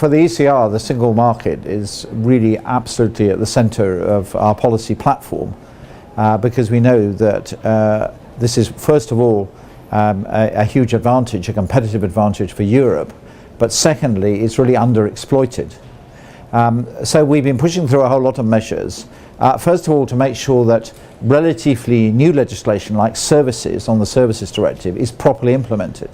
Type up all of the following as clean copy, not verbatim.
for the ECR, the single market is really absolutely at the centre of our policy platform, because we know that this is, first of all, a huge advantage, a competitive advantage for Europe, but secondly, it's really underexploited. So we've been pushing through a whole lot of measures. First of all, to make sure that relatively new legislation like services on the Services Directive is properly implemented.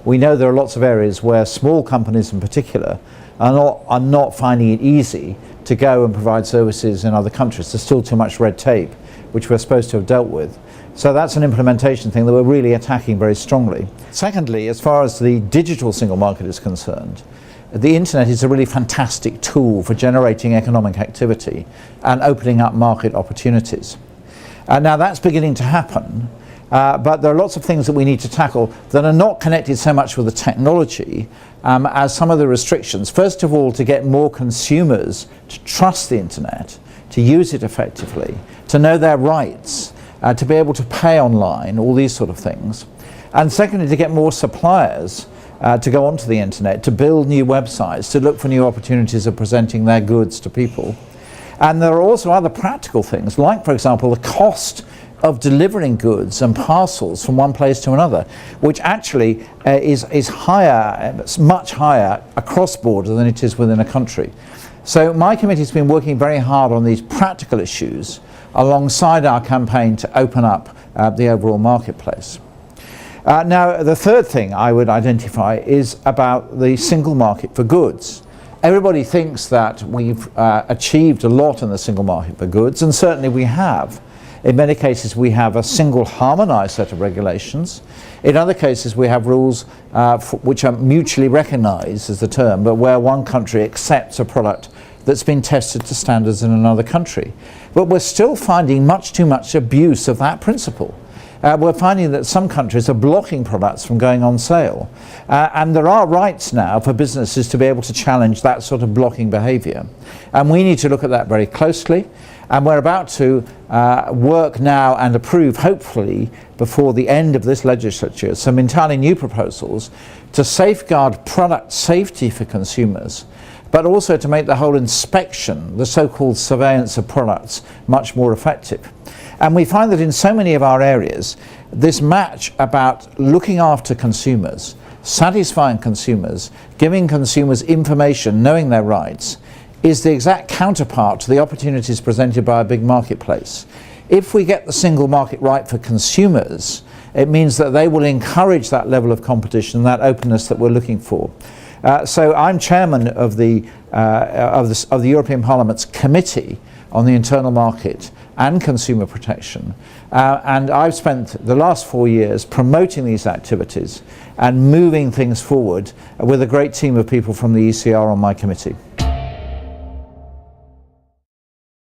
We know there are lots of areas where small companies in particular are not finding it easy to go and provide services in other countries. There's still too much red tape, which we're supposed to have dealt with. So that's an implementation thing that we're really attacking very strongly. Secondly, as far as the digital single market is concerned, the internet is a really fantastic tool for generating economic activity and opening up market opportunities. Now that's beginning to happen, but there are lots of things that we need to tackle that are not connected so much with the technology as some of the restrictions. First of all, to get more consumers to trust the internet, to use it effectively, to know their rights, to be able to pay online, all these sort of things. And secondly, to get more suppliers to go onto the internet, to build new websites, to look for new opportunities of presenting their goods to people. And there are also other practical things, like, for example, the cost of delivering goods and parcels from one place to another, which actually is higher, much higher across border than it is within a country. So my committee has been working very hard on these practical issues alongside our campaign to open up the overall marketplace. Now, the third thing I would identify is about the single market for goods. Everybody thinks that we've achieved a lot in the single market for goods, and certainly we have. In many cases we have a single harmonised set of regulations. In other cases we have rules which are mutually recognised, is the term, but where one country accepts a product that's been tested to standards in another country. But we're still finding much too much abuse of that principle. We're finding that some countries are blocking products from going on sale. And there are rights now for businesses to be able to challenge that sort of blocking behaviour. And we need to look at that very closely. And we're about to work now and approve, hopefully, before the end of this legislature, some entirely new proposals to safeguard product safety for consumers, but also to make the whole inspection, the so-called surveillance of products, much more effective. And we find that in so many of our areas, this match about looking after consumers, satisfying consumers, giving consumers information, knowing their rights, is the exact counterpart to the opportunities presented by a big marketplace. If we get the single market right for consumers, it means that they will encourage that level of competition, that openness that we're looking for. So I'm chairman of the European Parliament's Committee on the Internal Market and Consumer Protection, and I've spent the last 4 years promoting these activities and moving things forward with a great team of people from the ECR on my committee.